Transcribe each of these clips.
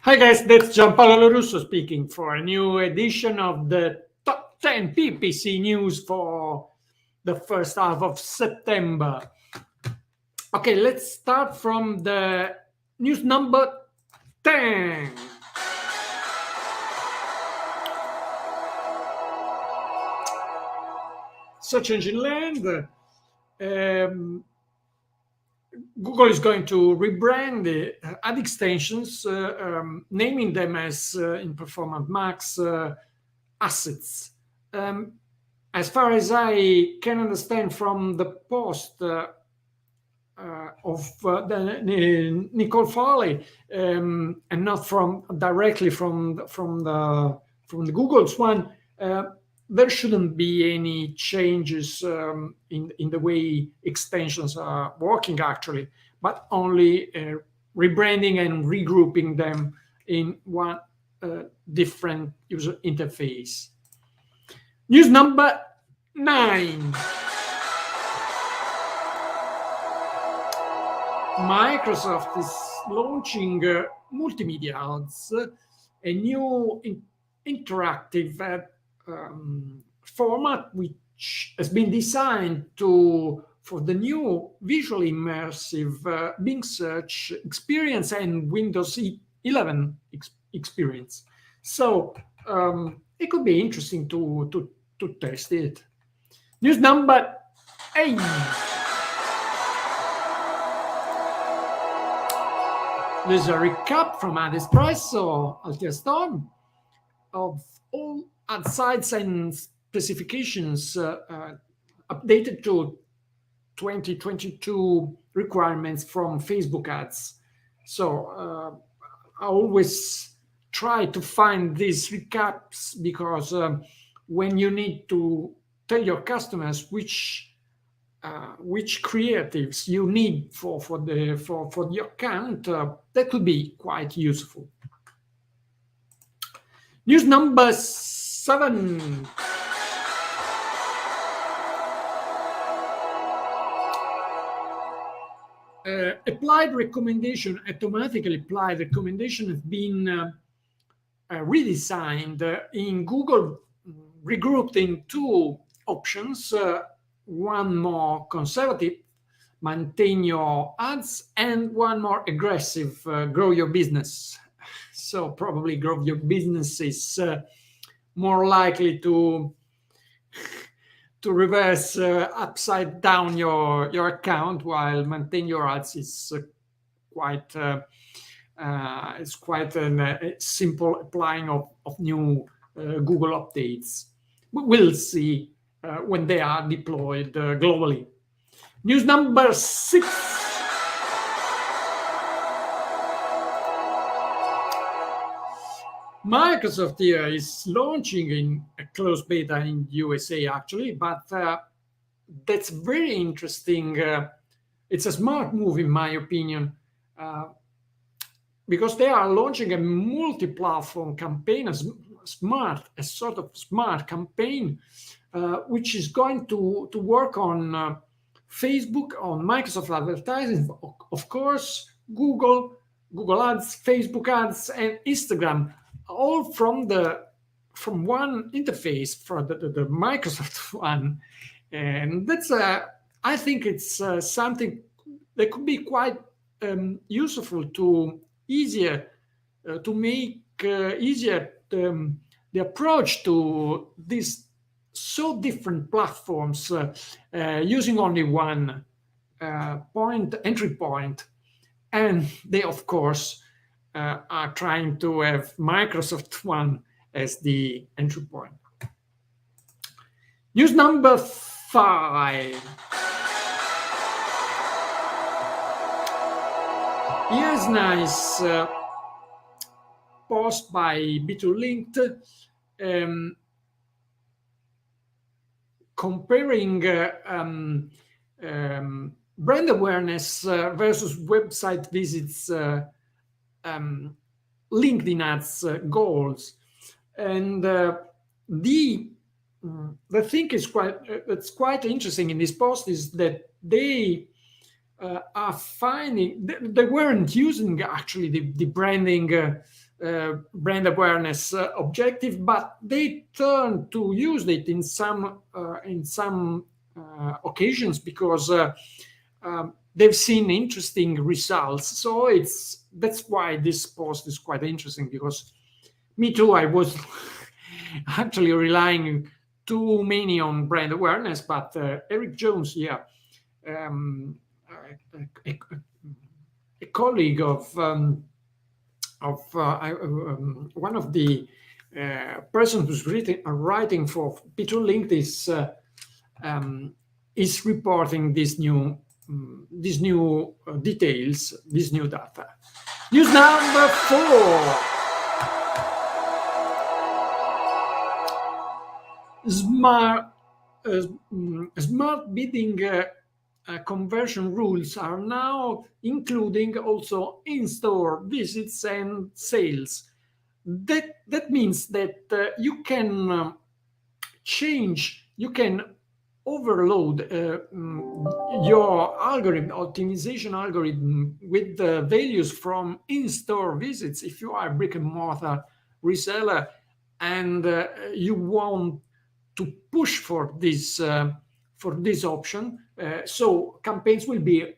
Hi guys, that's Gianpaolo Lorusso speaking for a new edition of the Top 10 PPC news for the first half of September. Okay, let's start from the news number 10. Search engine land. Google is going to rebrand the ad extensions, naming them as in Performance Max assets. As far as I can understand from the post of Nicole Farley, and not directly from the Google's one, there shouldn't be any changes in the way extensions are working actually, but only rebranding and regrouping them in one different user interface. News number 9. Microsoft is launching multimedia ads, a new interactive format which has been designed for the new visually immersive Bing search experience and Windows 11 experience. So it could be interesting to test it. News number 8. There's a recap from AdEspresso, Altia Storm, of all ad sites and specifications updated to 2022 requirements from Facebook ads. So I always try to find these recaps because when you need to tell your customers which creatives you need for the account, that could be quite useful. News number 7. Automatically applied recommendation has been redesigned in Google, regrouped in 2 options. One more conservative, maintain your ads, and one more aggressive, grow your business. So probably grow your business is more likely to reverse upside down your account, while maintain your ads is quite a simple applying of new Google updates. We'll see when they are deployed globally. News number 6. Microsoft here is launching in a closed beta in USA actually, but that's very interesting. It's a smart move in my opinion, because they are launching a multi-platform campaign, a sort of smart campaign, which is going to work on Facebook, on Microsoft advertising, of course, Google Ads, Facebook ads, and Instagram, all from one interface, for the Microsoft one. And that's I think it's something that could be quite useful to make easier the approach to these so different platforms using only one entry point. And they, of course, are trying to have Microsoft one as the entry point. News number 5. Here's nice post by B2Linked comparing brand awareness versus website visits, LinkedIn ads goals. And the thing is that's quite interesting in this post is that they are finding they weren't using actually the branding brand awareness objective, but they turn to use it in some occasions because they've seen interesting results. So that's why this post is quite interesting, because me too, I was actually relying too many on brand awareness, but Eric Jones, a colleague of one of the person who's writing for P2 Link is reporting these new details, this new data. News number 4. Smart bidding conversion rules are now including also in-store visits and sales. That means that you can you can overload your algorithm, optimization algorithm, with the values from in-store visits if you are a brick-and-mortar reseller and you want to push for this option. So campaigns will be,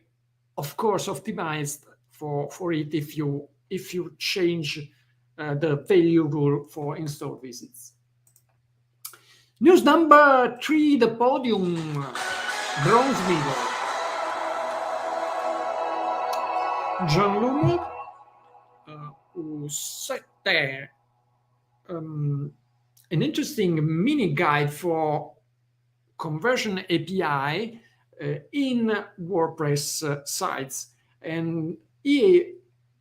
of course, optimized for it if you change the value rule for in-store visits. News number 3, the podium, bronze medal. John Lumo, who set there an interesting mini guide for conversion API in WordPress sites, and he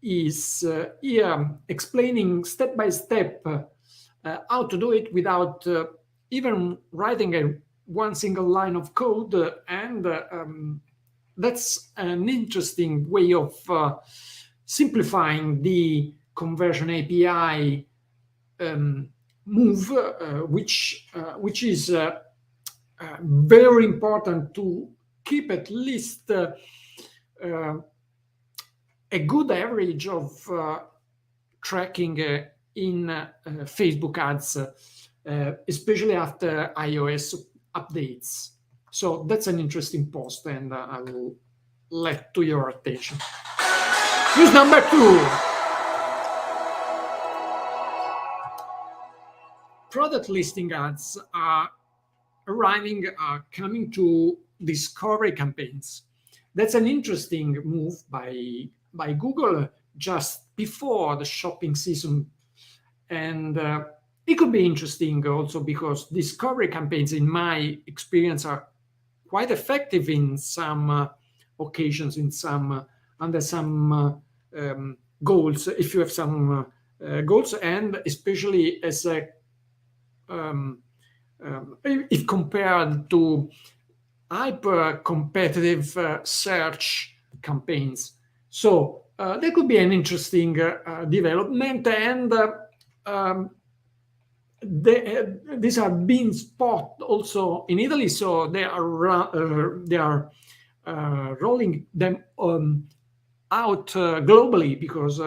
is here explaining step by step how to do it without even writing one single line of code, and that's an interesting way of simplifying the conversion API move, which is very important to keep at least a good average of tracking in Facebook ads, especially after iOS updates. So that's an interesting post, and I will let to your attention. News number 2. Product listing ads are coming to discovery campaigns. That's an interesting move by Google just before the shopping season, and it could be interesting also because discovery campaigns, in my experience, are quite effective in some occasions, under some goals. If you have some goals, and especially as if compared to hyper-competitive search campaigns. So there could be an interesting development, and these are being spotted also in Italy. So they are rolling them out globally, because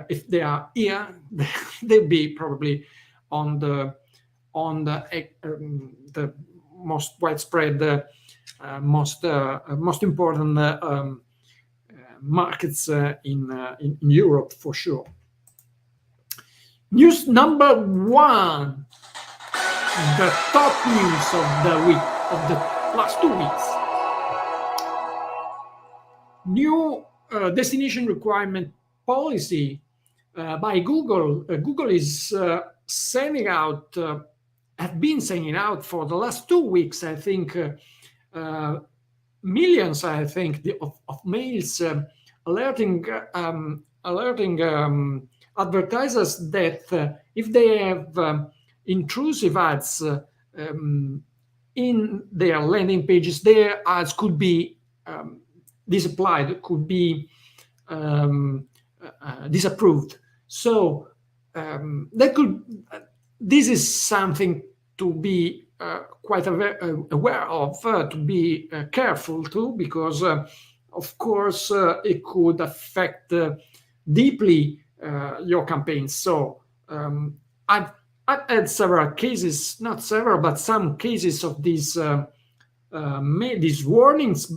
if they are here, they'll be probably on the most widespread, most important markets in Europe for sure. News number 1, the top news of the week, of the last 2 weeks. New destination requirement policy by Google. Google is sending out, have been sending out for the last 2 weeks, I think, millions, I think, of mails alerting advertisers that if they have intrusive ads in their landing pages, their ads could be disapplied, could be disapproved. So this is something to be quite aware of, to be careful too, because of course it could affect deeply your campaigns. So I've had several cases, not several, but some cases of these made these warnings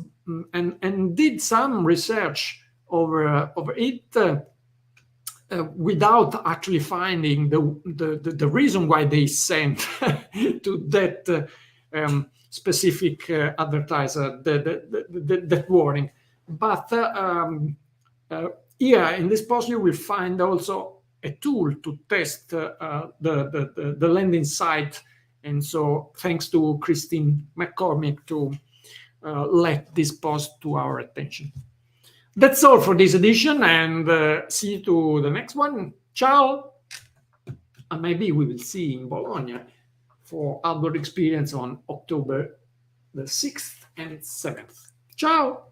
and did some research over it without actually finding the reason why they sent to that specific advertiser that warning. But here in this post you will find also a tool to test the landing site. And so thanks to Christine McCormick to let this post to our attention. That's all for this edition, and see you to the next one. Ciao! And maybe we will see in Bologna for ADworld Experience on October the 6th and 7th. Ciao!